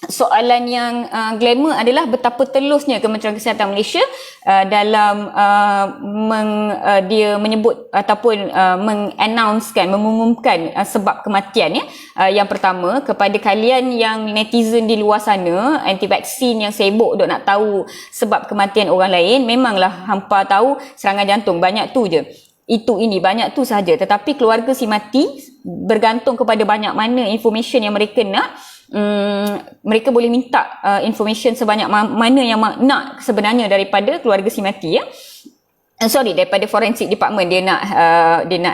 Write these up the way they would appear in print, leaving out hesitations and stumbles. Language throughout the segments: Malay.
soalan yang glamour adalah betapa telusnya Kementerian Kesihatan Malaysia dalam dia menyebut ataupun mengumumkan sebab kematian ya. Yang pertama, kepada kalian yang netizen di luar sana, anti vaksin yang sibuk duk nak tahu sebab kematian orang lain, memanglah hampa tahu serangan jantung banyak tu je. Ini banyak tu saja, tetapi keluarga si mati bergantung kepada banyak mana information yang mereka nak. Mereka boleh minta information sebanyak mana yang nak sebenarnya daripada keluarga si mati ya. Daripada forensic department, dia nak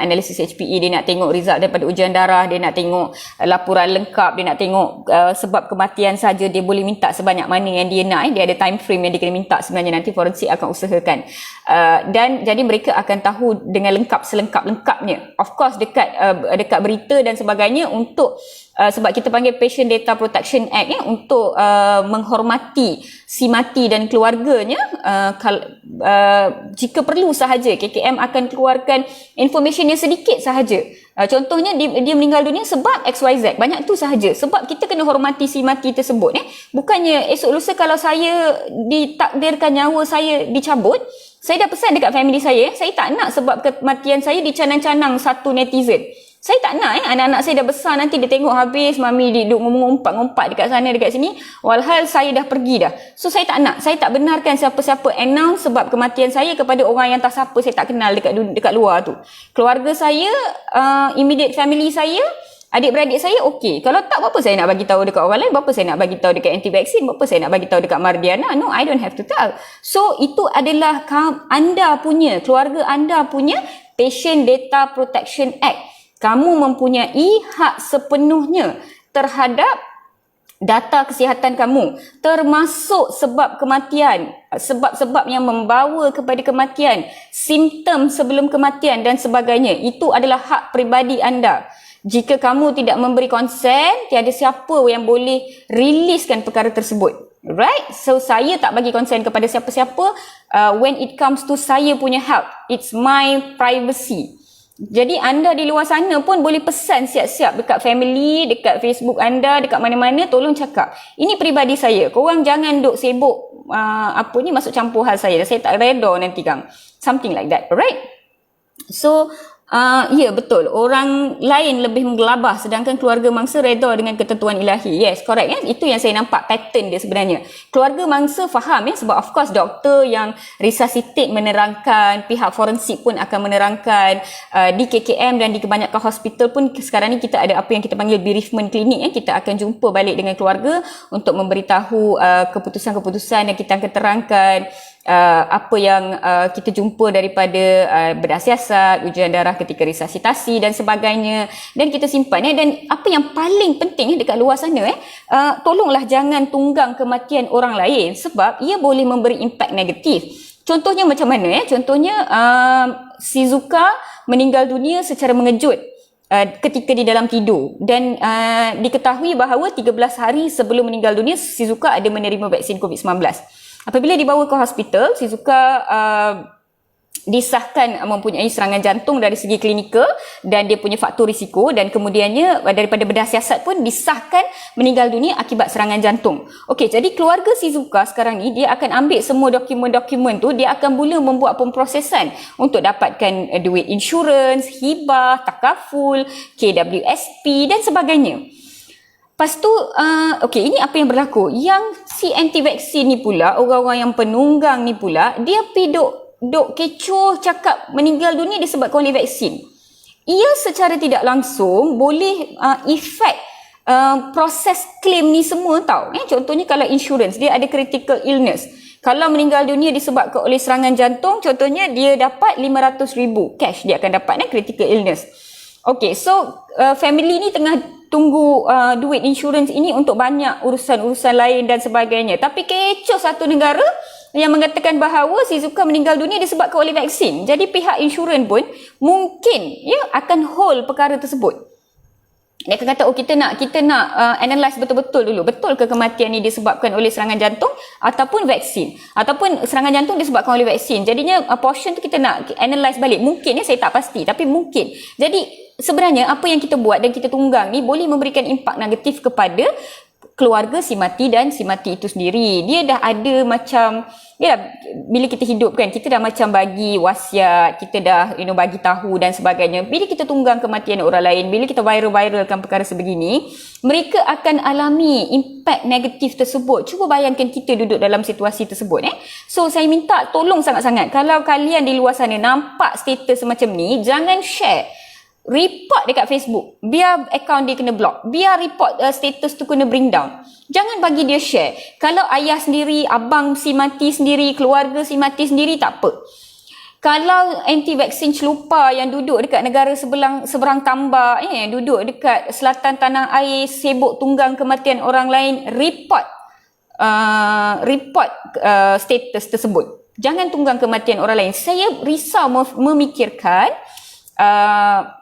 analisis HPE, dia nak tengok result daripada ujian darah, dia nak tengok laporan lengkap, dia nak tengok sebab kematian saja, dia boleh minta sebanyak mana yang dia nak. Dia ada time frame yang dia kena minta sebenarnya, nanti forensik akan usahakan. Dan jadi mereka akan tahu dengan lengkap selengkap-lengkapnya. Of course dekat berita dan sebagainya, untuk sebab kita panggil Patient Data Protection Act ya, untuk menghormati si mati dan keluarganya. Jika perlu sahaja KKM akan keluarkan information yang sedikit sahaja. Contohnya dia meninggal dunia sebab XYZ, banyak tu sahaja. Sebab kita kena hormati si mati tersebut. Bukannya esok lusa kalau saya ditakdirkan nyawa saya dicabut, saya dah pesan dekat family saya tak nak sebab kematian saya dicanang-canang satu netizen. Saya tak nak anak-anak saya dah besar, nanti dia tengok habis mami duduk ngomong-ngompat dekat sana dekat sini, walhal saya dah pergi dah. So saya tak nak, saya tak benarkan siapa-siapa announce sebab kematian saya kepada orang yang tak siapa saya tak kenal dekat luar tu. Keluarga saya, immediate family saya, adik-beradik saya okey. Kalau tak, berapa saya nak bagi tahu dekat orang lain, berapa saya nak bagi tahu dekat anti vaksin, berapa saya nak bagi tahu dekat Mardiana? No, I don't have to tell. So itu adalah anda punya, keluarga anda punya Patient Data Protection Act. Kamu mempunyai hak sepenuhnya terhadap data kesihatan kamu, termasuk sebab kematian, sebab-sebab yang membawa kepada kematian, simptom sebelum kematian dan sebagainya. Itu adalah hak peribadi anda. Jika kamu tidak memberi konsen, tiada siapa yang boleh riliskan perkara tersebut. Right? So saya tak bagi konsen kepada siapa-siapa when it comes to saya punya health. It's my privacy. Jadi anda di luar sana pun boleh pesan siap-siap dekat family, dekat Facebook anda, dekat mana-mana, tolong cakap, ini peribadi saya, korang jangan duk sibuk masuk campur hal saya, saya tak reda nanti kang, something like that. Alright, so ya betul, orang lain lebih menggelabah sedangkan keluarga mangsa reda dengan ketentuan ilahi. Yes, correct ya. Itu yang saya nampak pattern dia sebenarnya. Keluarga mangsa faham ya, sebab of course doktor yang resuscitate menerangkan, pihak forensik pun akan menerangkan, di KKM dan di kebanyakan hospital pun sekarang ni kita ada apa yang kita panggil bereavement clinic ya. Kita akan jumpa balik dengan keluarga untuk memberitahu keputusan-keputusan yang kita akan terangkan, apa yang kita jumpa daripada bedah siasat, ujian darah ketika resusitasi dan sebagainya, dan kita simpan dan apa yang paling penting dekat luar sana tolonglah jangan tunggang kematian orang lain sebab ia boleh memberi impak negatif. Contohnya macam mana contohnya Shizuka meninggal dunia secara mengejut ketika di dalam tidur, dan diketahui bahawa 13 hari sebelum meninggal dunia Shizuka ada menerima vaksin COVID-19. Apabila dibawa ke hospital, Shizuka disahkan mempunyai serangan jantung dari segi klinikal dan dia punya faktor risiko, dan kemudiannya daripada bedah siasat pun disahkan meninggal dunia akibat serangan jantung. Okey, jadi keluarga Shizuka sekarang ni dia akan ambil semua dokumen-dokumen tu, dia akan mula membuat pemprosesan untuk dapatkan duit insurans, hibah, takaful, KWSP dan sebagainya. Lepas tu, ini apa yang berlaku? Yang si anti-vaksin ni pula, orang-orang yang penunggang ni pula, dia pergi duk kecoh cakap meninggal dunia disebabkan oleh vaksin. Ia secara tidak langsung boleh efek proses claim ni semua tau. Contohnya kalau insurans, dia ada critical illness. Kalau meninggal dunia disebabkan oleh serangan jantung, contohnya dia dapat 500,000 cash dia akan dapat critical illness. Okay, so family ni tengah tunggu duit insurans ini untuk banyak urusan-urusan lain dan sebagainya. Tapi kecoh satu negara yang mengatakan bahawa Shizuka meninggal dunia disebabkan oleh vaksin. Jadi pihak insurans pun mungkin akan hold perkara tersebut. Dia akan kata, kita nak analyse betul-betul dulu. Betul ke kematian ni disebabkan oleh serangan jantung ataupun vaksin? Ataupun serangan jantung disebabkan oleh vaksin. Jadinya portion tu kita nak analyse balik. Mungkin saya tak pasti, tapi mungkin. Jadi sebenarnya apa yang kita buat dan kita tunggang ni boleh memberikan impak negatif kepada keluarga si mati dan si mati itu sendiri. Dia dah ada macam, bila kita hidup kan, kita dah macam bagi wasiat, kita dah bagi tahu dan sebagainya. Bila kita tunggang kematian orang lain, bila kita viral-viralkan perkara sebegini, mereka akan alami impact negatif tersebut. Cuba bayangkan kita duduk dalam situasi tersebut. So saya minta tolong sangat-sangat, kalau kalian di luar sana nampak status semacam ni, jangan share. Report dekat Facebook, biar akaun dia kena block, biar report status tu kena bring down. Jangan bagi dia share. Kalau ayah sendiri, abang si mati sendiri, keluarga si mati sendiri, tak apa. Kalau anti-vaksin celupa yang duduk dekat negara seberang tambak, duduk dekat selatan tanah air, sibuk tunggang kematian orang lain, report status tersebut. Jangan tunggang kematian orang lain. Saya risau memikirkan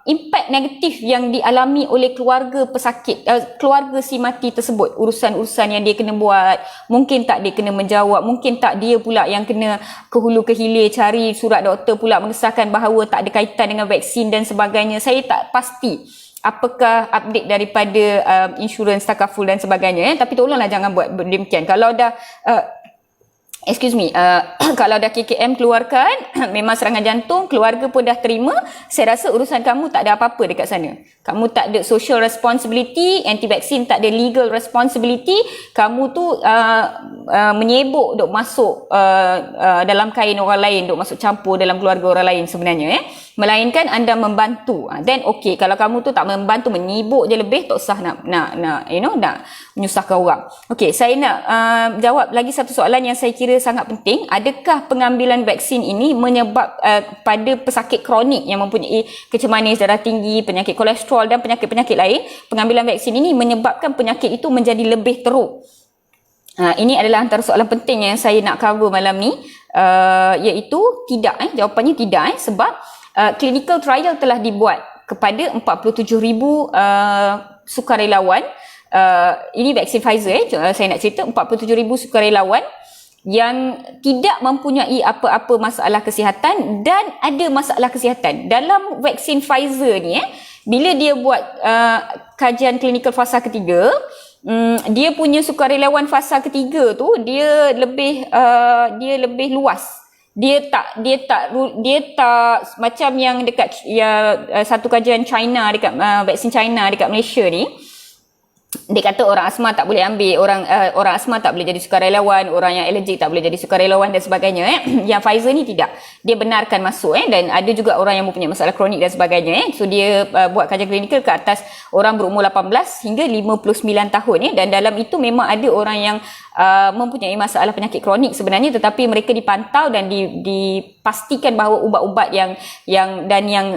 impact negatif yang dialami oleh keluarga pesakit, keluarga si mati tersebut. Urusan-urusan yang dia kena buat, mungkin tak dia kena menjawab, mungkin tak dia pula yang kena ke hulu ke hilir cari surat doktor pula mengesahkan bahawa tak ada kaitan dengan vaksin dan sebagainya. Saya tak pasti apakah update daripada insurans takaful dan sebagainya, tapi tolonglah jangan buat demikian. Kalau dah kalau dah KKM keluarkan, memang serangan jantung, keluarga pun dah terima, saya rasa urusan kamu tak ada apa-apa dekat sana. Kamu tak ada social responsibility, anti-vaksin tak ada legal responsibility, kamu tu menyebuk duk masuk dalam kain orang lain, duk masuk campur dalam keluarga orang lain sebenarnya. Melainkan anda membantu. Then okay, kalau kamu tu tak membantu, menyibuk je lebih, tak usah nak menyusahkan orang. Okay, saya nak jawab lagi satu soalan yang saya kira sangat penting. Adakah pengambilan vaksin ini menyebab pada pesakit kronik yang mempunyai kecemanis darah tinggi, penyakit kolesterol dan penyakit-penyakit lain, pengambilan vaksin ini menyebabkan penyakit itu menjadi lebih teruk? Ini adalah antara soalan penting yang saya nak cover malam ni, iaitu tidak. Jawapannya tidak, sebab clinical trial telah dibuat kepada 47,000 sukarelawan. Ini vaksin Pfizer, saya nak cerita 47,000 sukarelawan yang tidak mempunyai apa-apa masalah kesihatan dan ada masalah kesihatan. Dalam vaksin Pfizer ni, bila dia buat kajian klinikal fasa ketiga, dia punya sukarelawan fasa ketiga tu dia lebih luas. Dia tak macam yang dekat satu kajian China dekat vaksin China dekat Malaysia ni. Dia kata orang asma tak boleh ambil, orang asma tak boleh jadi sukarelawan, orang yang alergik tak boleh jadi sukarelawan dan sebagainya. Yang Pfizer ni tidak. Dia benarkan masuk dan ada juga orang yang mempunyai masalah kronik dan sebagainya. So dia buat kajian klinikal ke atas orang berumur 18 hingga 59 tahun dan dalam itu memang ada orang yang mempunyai masalah penyakit kronik sebenarnya, tetapi mereka dipantau dan dipastikan bahawa ubat-ubat yang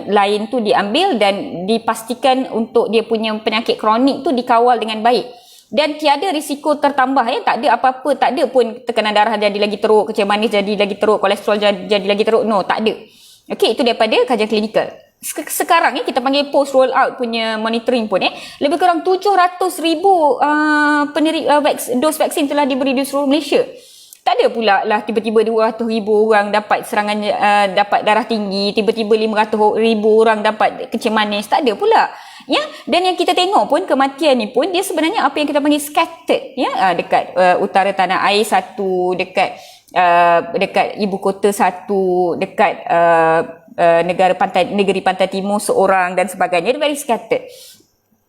lain tu diambil dan dipastikan untuk dia punya penyakit kronik tu dikawal dengan baik dan tiada risiko tertambah. Tak ada apa-apa, tak ada pun tekanan darah jadi lagi teruk, kecil manis jadi lagi teruk, kolesterol jadi lagi teruk, no, tak ada. Okey, itu daripada kajian klinikal. Sekarang kita panggil post roll out punya monitoring pun lebih kurang 700,000 dos vaksin telah diberi di seluruh Malaysia. Tak ada pula lah tiba-tiba 200,000 orang dapat serangan dapat darah tinggi, tiba-tiba 500,000 orang dapat kecil manis, tak ada pula. Dan yang kita tengok pun kematian ni pun dia sebenarnya apa yang kita panggil scattered dekat utara tanah air satu, dekat ibu kota satu, dekat negeri pantai timur seorang dan sebagainya. Dia very scattered.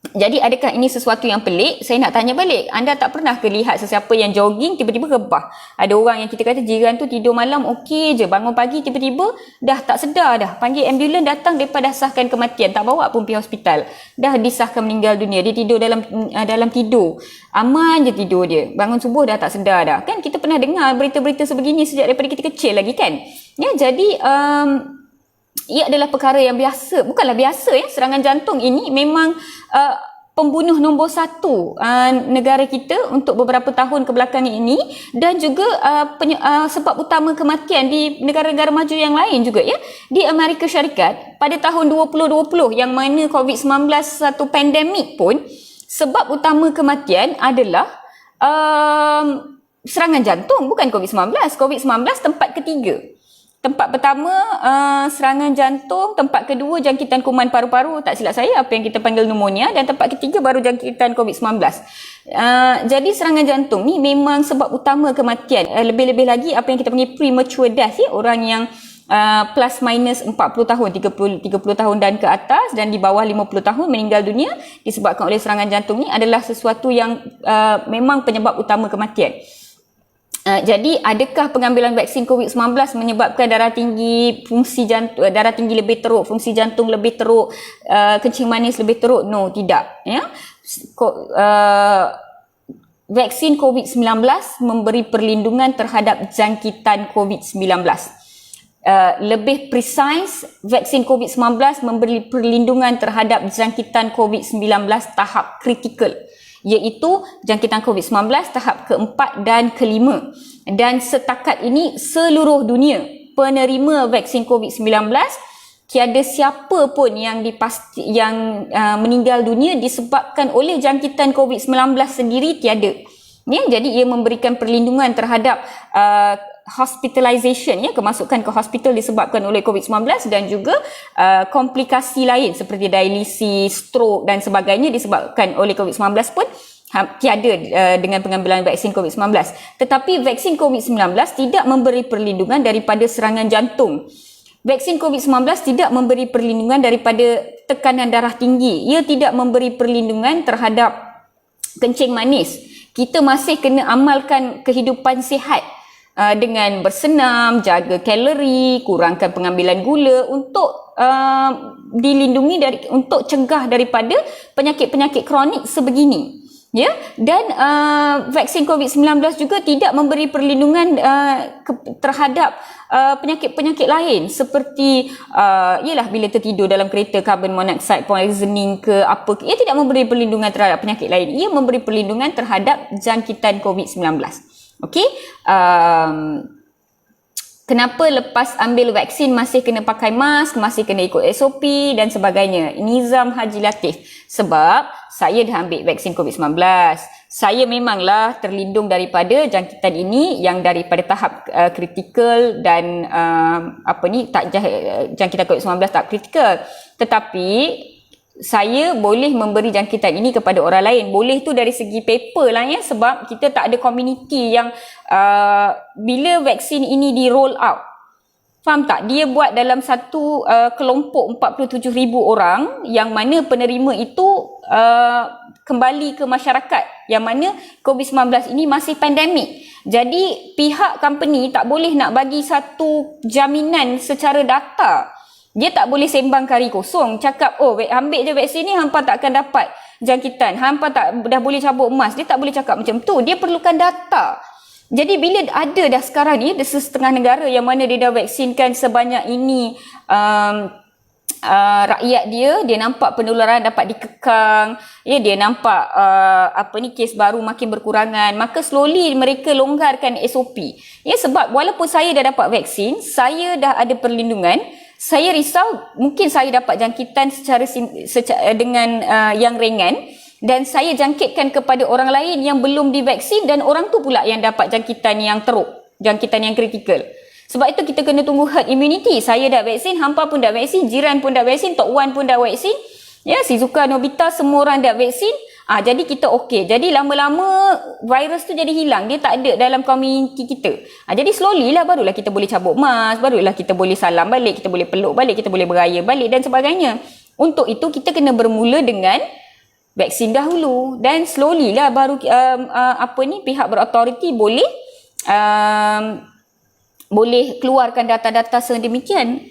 Jadi adakah ini sesuatu yang pelik? Saya nak tanya balik, anda tak pernah ke lihat sesiapa yang jogging tiba-tiba rebah? Ada orang yang kita kata jiran tu tidur malam okey je, bangun pagi tiba-tiba dah tak sedar dah, panggil ambulans datang, mereka dah sahkan kematian, tak bawa pun pergi hospital, dah disahkan meninggal dunia. Dia tidur dalam tidur, aman je tidur dia, bangun subuh dah tak sedar dah. Kan kita pernah dengar berita-berita sebegini sejak daripada kita kecil lagi kan. Jadi ia adalah perkara yang biasa, bukanlah biasa serangan jantung ini memang pembunuh nombor satu negara kita untuk beberapa tahun kebelakangan ini, dan juga sebab utama kematian di negara-negara maju yang lain juga di Amerika Syarikat pada tahun 2020 yang mana COVID-19 satu pandemik pun, sebab utama kematian adalah serangan jantung, bukan COVID-19. COVID-19 tempat ketiga. Tempat pertama serangan jantung, tempat kedua jangkitan kuman paru-paru, tak silap saya apa yang kita panggil pneumonia, dan tempat ketiga baru jangkitan COVID-19. Jadi serangan jantung ni memang sebab utama kematian. Lebih-lebih lagi apa yang kita panggil premature death, orang yang plus minus 40 tahun, 30 tahun dan ke atas dan di bawah 50 tahun meninggal dunia disebabkan oleh serangan jantung ni adalah sesuatu yang memang penyebab utama kematian. Jadi adakah pengambilan vaksin COVID-19 menyebabkan darah tinggi, fungsi jantung, darah tinggi lebih teruk, fungsi jantung lebih teruk, kencing manis lebih teruk? No, tidak. Ya. Vaksin COVID-19 memberi perlindungan terhadap jangkitan COVID-19. Lebih precise, vaksin COVID-19 memberi perlindungan terhadap jangkitan COVID-19 tahap kritikal, iaitu jangkitan COVID-19 tahap keempat dan kelima. Dan setakat ini seluruh dunia penerima vaksin COVID-19, tiada siapa pun yang meninggal dunia disebabkan oleh jangkitan COVID-19 sendiri, tiada. Ya, jadi ia memberikan perlindungan terhadap hospitalization, ya, kemasukan ke hospital disebabkan oleh COVID-19 dan juga komplikasi lain seperti dialisis, stroke dan sebagainya disebabkan oleh COVID-19 pun tiada dengan pengambilan vaksin COVID-19. Tetapi vaksin COVID-19 tidak memberi perlindungan daripada serangan jantung. Vaksin COVID-19 tidak memberi perlindungan daripada tekanan darah tinggi. Ia tidak memberi perlindungan terhadap kencing manis. Kita masih kena amalkan kehidupan sihat dengan bersenam, jaga kalori, kurangkan pengambilan gula untuk dilindungi untuk cegah daripada penyakit-penyakit kronik sebegini. Ya, dan vaksin COVID-19 juga tidak memberi perlindungan terhadap penyakit-penyakit lain seperti ialah bila tertidur dalam kereta, carbon monoxide poisoning ke apa, ia tidak memberi perlindungan terhadap penyakit lain. Ia memberi perlindungan terhadap jangkitan COVID-19. Okey, kenapa lepas ambil vaksin masih kena pakai mask, masih kena ikut SOP dan sebagainya? Nizam Haji Latif. Sebab saya dah ambil vaksin COVID-19. Saya memanglah terlindung daripada jangkitan ini yang daripada tahap kritikal dan jangkitan COVID-19 tak kritikal. Tetapi saya boleh memberi jangkitan ini kepada orang lain. Boleh tu dari segi paper lah, ya, sebab kita tak ada community yang bila vaksin ini di roll out, faham tak? Dia buat dalam satu kelompok 47,000 orang yang mana penerima itu kembali ke masyarakat yang mana COVID-19 ini masih pandemik. Jadi pihak company tak boleh nak bagi satu jaminan secara data. Dia tak boleh sembang kari kosong, cakap, oh ambil je vaksin ni, hampa tak akan dapat jangkitan, hampa dah boleh cabut emas. Dia tak boleh cakap macam tu, dia perlukan data. Jadi bila ada dah sekarang ni, setengah negara yang mana dia dah vaksinkan sebanyak ini rakyat dia nampak penularan dapat dikekang, ya, dia nampak kes baru makin berkurangan, maka slowly mereka longgarkan SOP. Ya, sebab walaupun saya dah dapat vaksin, saya dah ada perlindungan, saya risau mungkin saya dapat jangkitan secara dengan yang ringan dan saya jangkitkan kepada orang lain yang belum divaksin dan orang tu pula yang dapat jangkitan yang teruk, jangkitan yang kritikal. Sebab itu kita kena tunggu herd immunity. Saya dah vaksin, hampa pun dah vaksin, jiran pun dah vaksin, Tok Wan pun dah vaksin, ya, Shizuka, Nobita, semua orang dah vaksin. Jadi kita okey. Jadi lama-lama virus tu jadi hilang. Dia tak ada dalam komuniti kita. Jadi slowly lah barulah kita boleh cabut mask, barulah kita boleh salam balik, kita boleh peluk balik, kita boleh beraya balik dan sebagainya. Untuk itu kita kena bermula dengan vaksin dahulu dan slowly lah baru pihak berautoriti boleh keluarkan data-data sedemikian.